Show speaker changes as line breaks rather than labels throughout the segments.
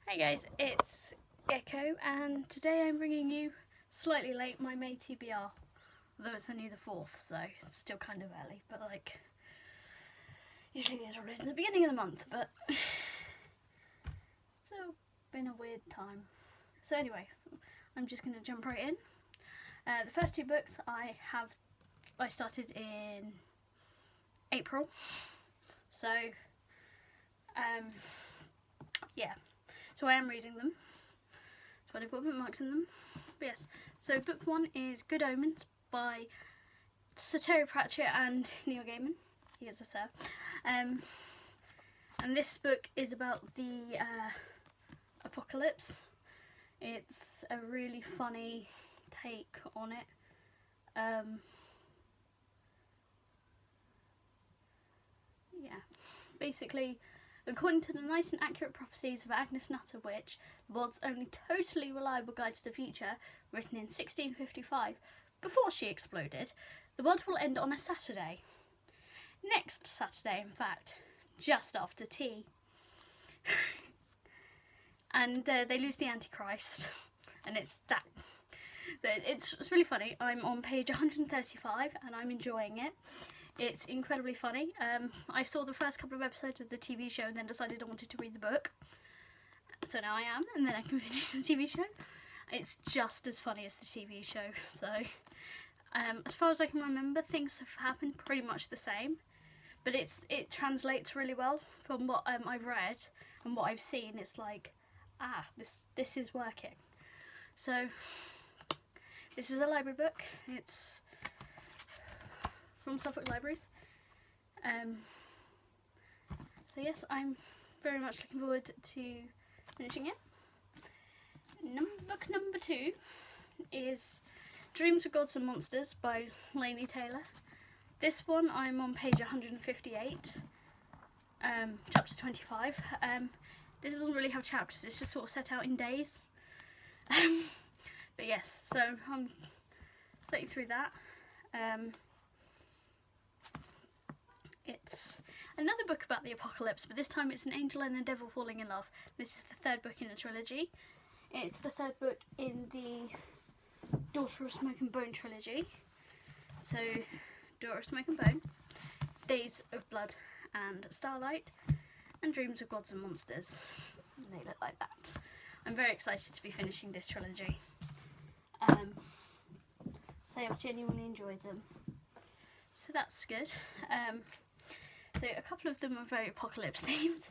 Hey guys, it's Echo, and today I'm bringing you, slightly late, my May TBR. Although it's only the 4th, so it's still kind of early, but like, usually these are released at the beginning of the month, but it's been a weird time. So anyway, I'm just going to jump right in. The first two books I started in April, so yeah. So I am reading them. So I've got bookmarks in them. But yes. So book one is Good Omens by Sir Terry Pratchett and Neil Gaiman. He is a sir. And this book is about the apocalypse. It's a really funny take on it. Yeah. Basically, according to the nice and accurate prophecies of Agnes Nutter Witch, the world's only totally reliable guide to the future, written in 1655, before she exploded, the world will end on a Saturday. Next Saturday, in fact, just after tea. And they lose the Antichrist, and it's that. It's really funny. I'm on page 135, and I'm enjoying it. It's incredibly funny. I saw the first couple of episodes of the TV show and then decided I wanted to read the book. So now I am, and then I can finish the TV show. It's just as funny as the TV show. So, as far as I can remember, things have happened pretty much the same. But it translates really well from what I've read and what I've seen. It's like, this is working. So, this is a library book. It's from Suffolk Libraries. So yes, I'm very much looking forward to finishing it. Book number 2 is Dreams of Gods and Monsters by Laini Taylor. This one I'm on page 158, chapter 25. This doesn't really have chapters, it's just sort of set out in days. But yes, so I'm flicking through that. It's another book about the apocalypse, but this time it's an angel and a devil falling in love. This is the third book in a trilogy. It's the third book in the Daughter of Smoke and Bone trilogy. So, Daughter of Smoke and Bone, Days of Blood and Starlight, and Dreams of Gods and Monsters. They look like that. I'm very excited to be finishing this trilogy. I have genuinely enjoyed them. So that's good. So a couple of them are very apocalypse themed.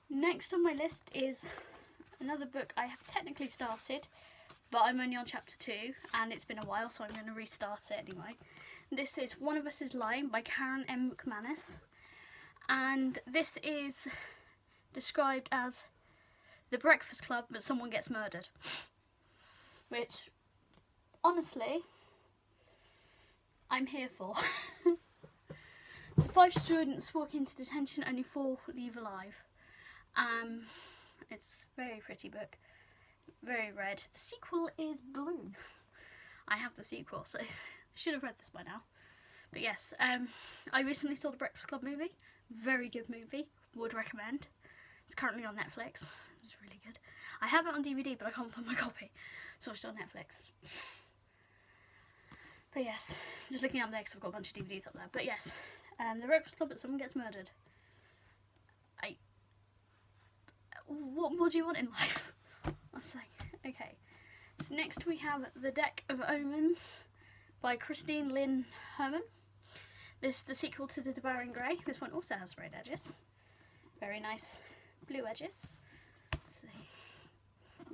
Next on my list is another book I have technically started, but I'm only on chapter 2 and it's been a while, so I'm going to restart it anyway. This is One of Us is Lying by Karen M. McManus, and this is described as The Breakfast Club but someone gets murdered, which honestly I'm here for. So 5 students walk into detention, only 4 leave alive. It's a very pretty book, very red. The sequel is blue. I have the sequel, so I should have read this by now. But yes, I recently saw the Breakfast Club movie. Very good movie, would recommend. It's currently on Netflix. It's really good. I have it on DVD, but I can't find my copy, so it's on Netflix. But yes, just looking up there because I've got a bunch of DVDs up there. But yes, The Breakfast Club but someone gets murdered. What more do you want in life? I say. Okay. So next we have The Deck of Omens by Christine Lynn Herman. This is the sequel to The Devouring Grey. This one also has red edges. Very nice blue edges. So,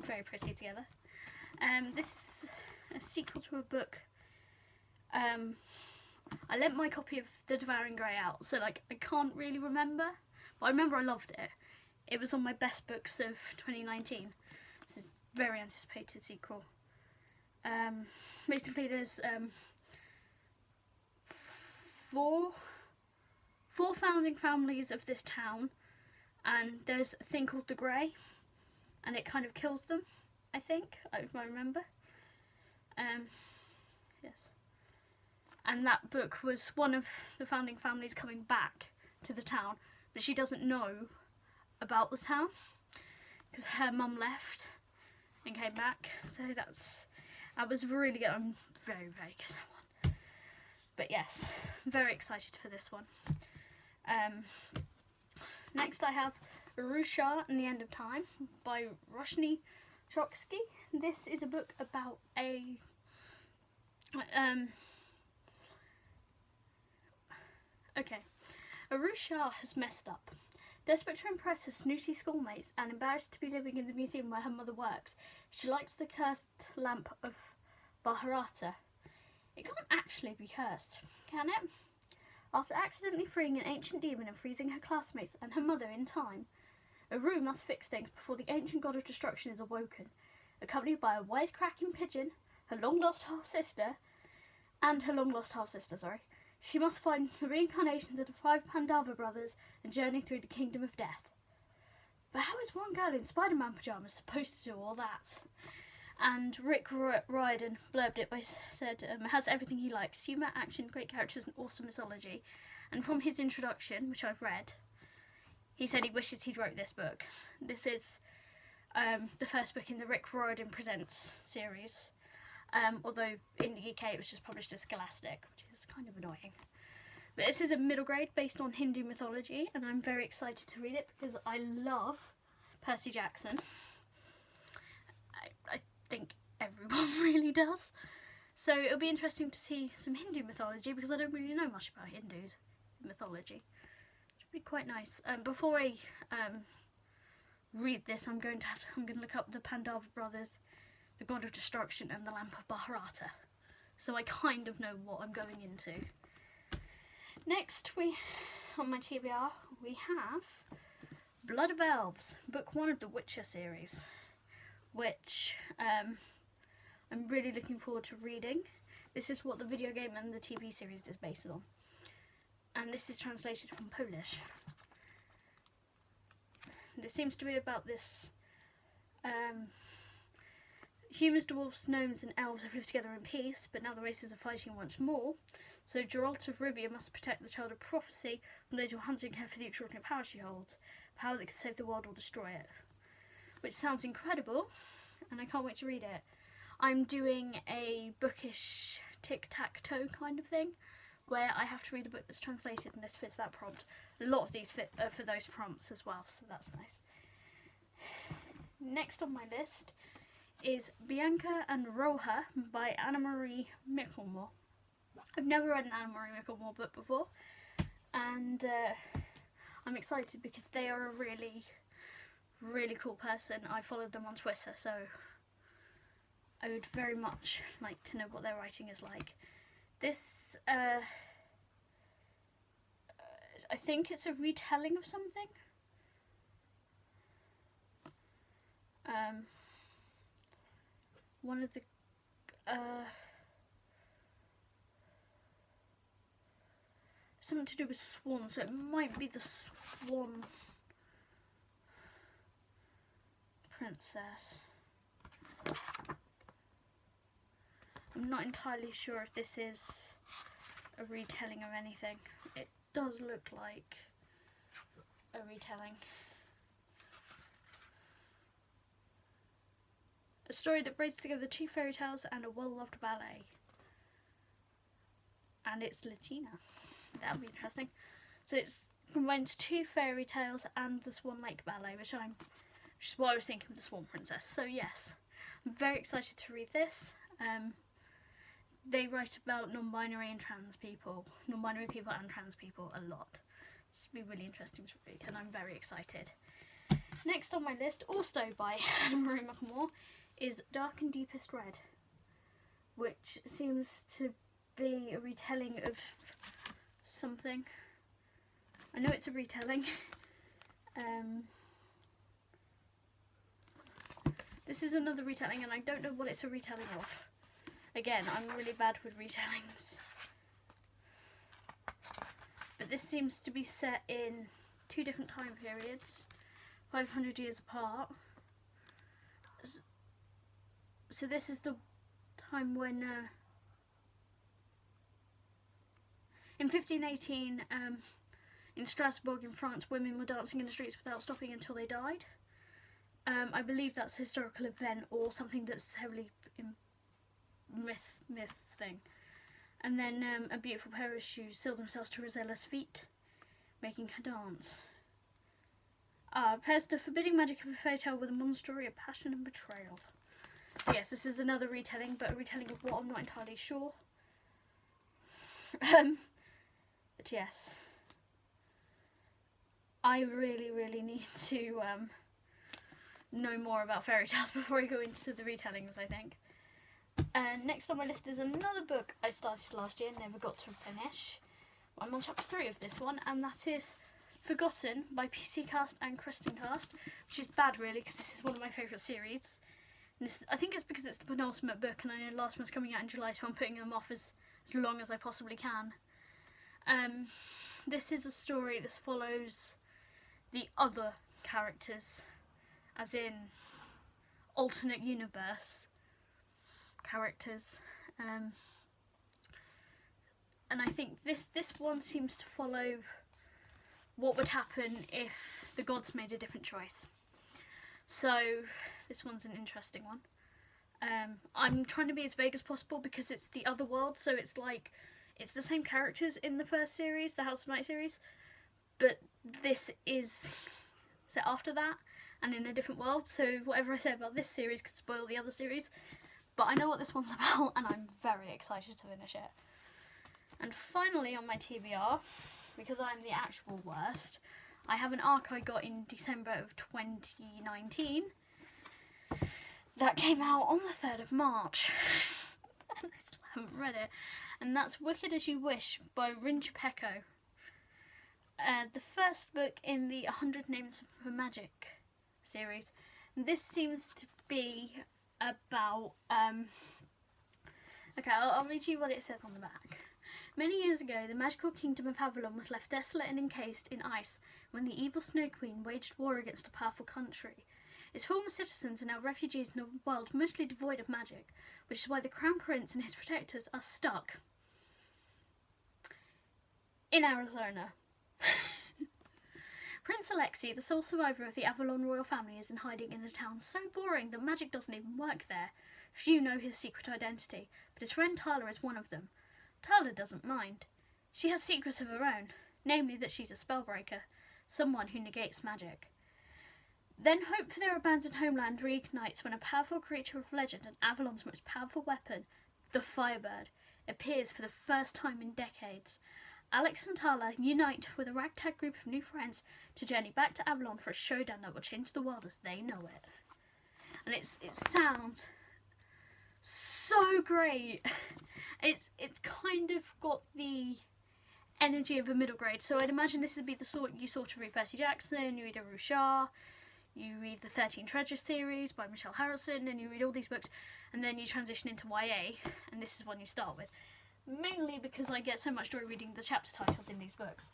very pretty together. This is a sequel to a book. I lent my copy of The Devouring Grey out, so like I can't really remember, but I remember I loved it. It was on my best books of 2019. This is a very anticipated sequel. Basically there's 4 founding families of this town, and there's a thing called the Grey, and it kind of kills them, I think, if I remember. Yes. And that book was one of the founding families coming back to the town, but she doesn't know about the town. because her mum left and came back. So I was really good. I'm very, very good at that one. But yes, very excited for this one. Next I have Rusha and the End of Time by Roshni Trotsky. This is a book about a Arusha has messed up. Desperate to impress her snooty schoolmates and embarrassed to be living in the museum where her mother works, she lights the cursed lamp of Bharata. It can't actually be cursed, can it? After accidentally freeing an ancient demon and freezing her classmates and her mother in time, Aru must fix things before the ancient god of destruction is awoken. Accompanied by a wisecracking pigeon, her long-lost half-sister, she must find the reincarnations of the 5 Pandava brothers and journey through the kingdom of death. But how is one girl in Spider-Man pyjamas supposed to do all that? And Rick Riordan blurbed it by said it has everything he likes: humour, action, great characters and awesome mythology. And from his introduction, which I've read, he said he wishes he'd wrote this book. This is the first book in the Rick Riordan Presents series. Although in the UK it was just published as Scholastic, which is kind of annoying. But this is a middle grade based on Hindu mythology, and I'm very excited to read it because I love Percy Jackson. I think everyone really does. So it'll be interesting to see some Hindu mythology because I don't really know much about Hindu mythology. It should be quite nice. Before I read this, I'm going to look up the Pandava brothers, the god of destruction, and the lamp of Bharata, so I kind of know what I'm going into. Next, on my TBR, we have Blood of Elves, book 1 of the Witcher series, which I'm really looking forward to reading. This is what the video game and the TV series is based on, and this is translated from Polish. This seems to be about this humans, dwarves, gnomes and elves have lived together in peace, but now the races are fighting once more. So Geralt of Rivia must protect the child of prophecy from those who are hunting her for the extraordinary power she holds. Power that can save the world or destroy it. Which sounds incredible, and I can't wait to read it. I'm doing a bookish tic-tac-toe kind of thing, where I have to read a book that's translated, and this fits that prompt. A lot of these fit for those prompts as well, so that's nice. Next on my list is Bianca and Roja by Anna-Marie Michelmore. I've never read an Anna-Marie Michelmore book before, and I'm excited because they are a really, really cool person. I followed them on Twitter, so I would very much like to know what their writing is like. This, I think it's a retelling of something. One of the something to do with swans, so it might be the Swan Princess. I'm not entirely sure if this is a retelling of anything. It does look like a retelling. A story that brings together 2 fairy tales and a well-loved ballet. And it's Latina. That'll be interesting. So it's combines 2 fairy tales and the Swan Lake Ballet, which is why I was thinking of the Swan Princess. So yes, I'm very excited to read this. They write about non-binary and trans people, non-binary people and trans people a lot. This will be really interesting to read, and I'm very excited. Next on my list, also by Anna-Marie Michelmore, is Dark and Deepest Red, which seems to be a retelling of something. I know it's a retelling. This is another retelling, and I don't know what it's a retelling of. Again, I'm really bad with retellings. But this seems to be set in 2 different time periods, 500 years apart. So this is the time when, in 1518, in Strasbourg in France, women were dancing in the streets without stopping until they died. I believe that's a historical event or something that's heavily in myth thing. And then a beautiful pair of shoes seal themselves to Rosella's feet, making her dance. Pairs the forbidding magic of a fairy tale with a modern story of passion and betrayal. So yes, this is another retelling, but a retelling of what I'm not entirely sure. But yes, I really need to know more about fairy tales before I go into the retellings, I think. And next on my list is another book I started last year and never got to finish. I'm on chapter 3 of this one, and that is Forgotten by PC Cast and Kristen Cast, which is bad really because this is one of my favourite series. And this, I think it's because it's the penultimate book and I know last one's coming out in July, so I'm putting them off as long as I possibly can. This is a story that follows the other characters, as in alternate universe characters. And I think this one seems to follow what would happen if the gods made a different choice. So this one's an interesting one. I'm trying to be as vague as possible because it's the other world, so it's like it's the same characters in the first series, the House of Night series, but this is set after that and in a different world, so whatever I say about this series could spoil the other series. But I know what this one's about and I'm very excited to finish it. And finally on my TBR, because I'm the actual worst, I have an arc I got in December of 2019 that came out on the 3rd of March. And I still haven't read it. And that's Wicked As You Wish by Rinja Peko. The first book in the 100 Names for Magic series. This seems to be about... okay, I'll read you what it says on the back. Many years ago, the magical kingdom of Avalon was left desolate and encased in ice when the evil Snow Queen waged war against a powerful country. Its former citizens are now refugees in a world mostly devoid of magic, which is why the Crown Prince and his protectors are stuck in Arizona. Prince Alexei, the sole survivor of the Avalon royal family, is in hiding in a town so boring that magic doesn't even work there. Few know his secret identity, but his friend Tyler is one of them. Tyler doesn't mind. She has secrets of her own, namely that she's a spellbreaker, someone who negates magic. Then hope for their abandoned homeland reignites when a powerful creature of legend and Avalon's most powerful weapon, the Firebird, appears for the first time in decades. Alex and Tyler unite with a ragtag group of new friends to journey back to Avalon for a showdown that will change the world as they know it. And it sounds so great. It's kind of got the energy of a middle grade. So I'd imagine this would be the sort you sort of read Percy Jackson, you read a Ruchar, you read the 13 Treasures series by Michelle Harrison, and you read all these books, and then you transition into YA, and this is one you start with. Mainly because I get so much joy reading the chapter titles in these books.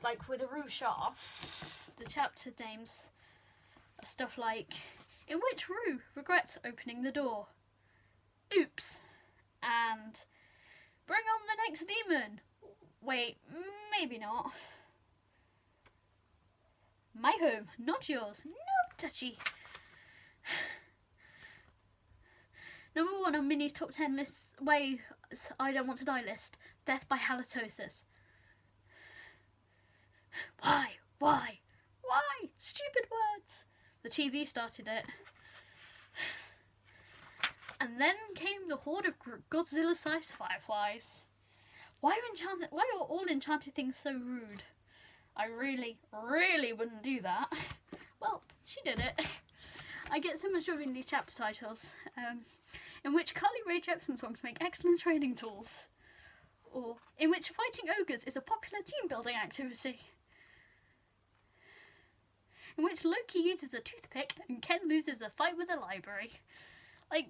Like with a Ruchar, the chapter names are stuff like, in which Rue regrets opening the door? Oops. And bring on the next demon. Wait, maybe not. My home, not yours. No touchy. Number 1 on Minnie's top 10 lists ways I don't want to die list. Death by halitosis. Why? Stupid words. The TV started it. And then came the horde of Godzilla-sized fireflies. Why are all enchanted things so rude? I really wouldn't do that. Well, she did it. I get so much joy in these chapter titles, in which Carly Rae Jepsen songs make excellent training tools, or in which fighting ogres is a popular team-building activity, in which Loki uses a toothpick and Ken loses a fight with a library. Like,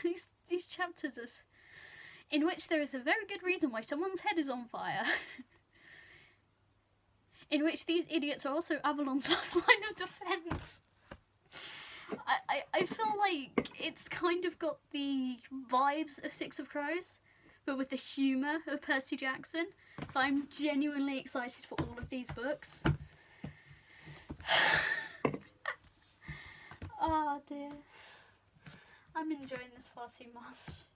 these chapters are... in which there is a very good reason why someone's head is on fire. In which these idiots are also Avalon's last line of defence. I feel like it's kind of got the vibes of Six of Crows, but with the humour of Percy Jackson. So I'm genuinely excited for all of these books. Oh dear. I'm enjoying this far too much.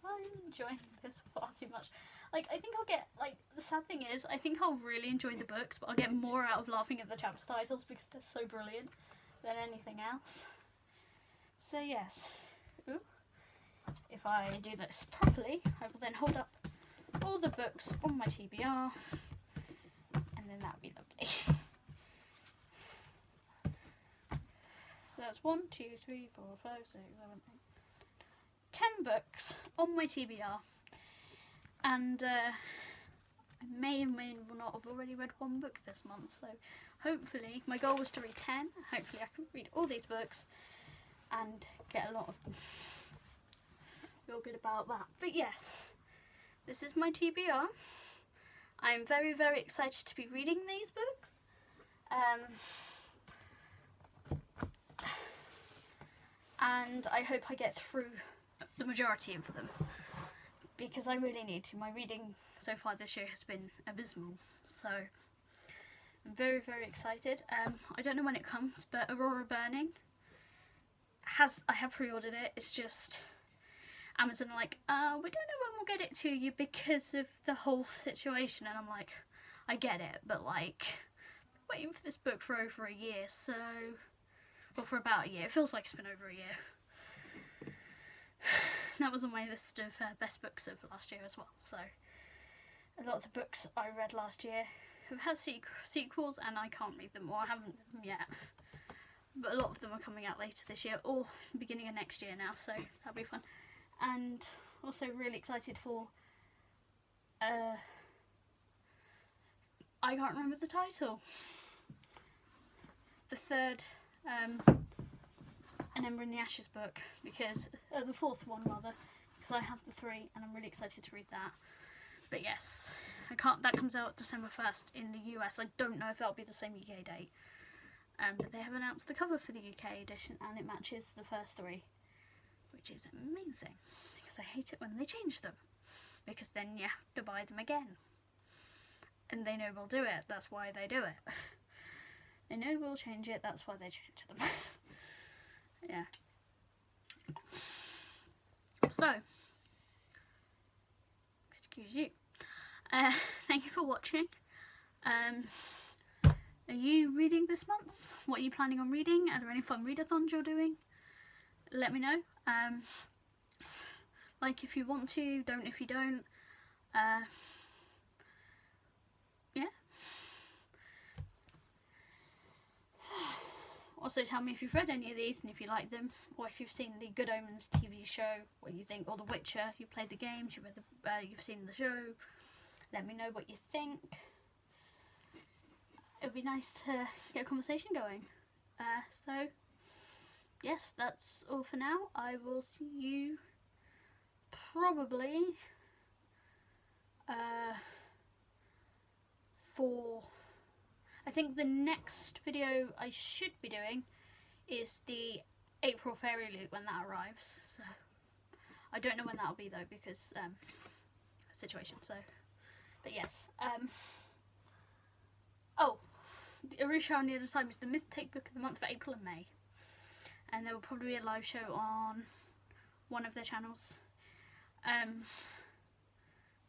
I'm enjoying this far too much. Like, I think I'll get, like, the sad thing is, I think I'll really enjoy the books, but I'll get more out of laughing at the chapter titles because they're so brilliant than anything else. So yes. Ooh. If I do this properly, I will then hold up all the books on my TBR, and then that would be lovely. So that's 1, 2, 3, 4, 5, 6, 7, 8, 10 books on my TBR, and I may or may not have already read one book this month, so hopefully, my goal was to read 10, hopefully I can read all these books and get a lot of them. Feel good about that. But yes, this is my TBR. I'm very, very excited to be reading these books. And I hope I get through the majority of them, because I really need to. My reading so far this year has been abysmal, so I'm very, very excited. I don't know when it comes, but Aurora Burning I have pre-ordered it. It's just Amazon are like, we don't know when we'll get it to you because of the whole situation, and I'm like, I get it, but like, waiting for this book for over a year, so, or for about a year. It feels like it's been over a year. That was on my list of best books of last year as well, so a lot of the books I read last year have had sequels, and I can't read them, or I haven't read them yet, but a lot of them are coming out later this year, or beginning of next year now, so that'll be fun. And also really excited for, I can't remember the title, the third An Ember in the Ashes book, because, the fourth one rather, because I have the 3 and I'm really excited to read that. But yes, that comes out December 1st in the US. I don't know if that'll be the same UK date, but they have announced the cover for the UK edition and it matches the first 3. Which is amazing, because I hate it when they change them, because then you have to buy them again, and they know we'll do it, that's why they do it. They know we'll change it, that's why they change them. Yeah. So, excuse you. Thank you for watching. Are you reading this month? What are you planning on reading? Are there any fun readathons you're doing? Let me know. Like if you want to, don't if you don't. Yeah. Also tell me if you've read any of these and if you like them, or if you've seen the Good Omens TV show, what you think, or The Witcher. You played the games, you've seen the show. Let me know what you think. It would be nice to get a conversation going. So yes, that's all for now. I will see you probably for, I think the next video I should be doing is the April Fairy Loot when that arrives. So I don't know when that'll be though, because situation. So, but yes. Oh, the Arusha on the Other Side was the Myth Take Book of the month for April and May. And there will probably be a live show on one of their channels.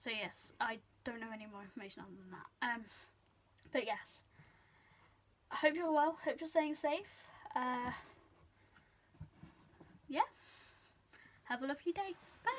So yes, I don't know any more information other than that. But yes, I hope you're well, hope you're staying safe. Yeah, have a lovely day. Bye.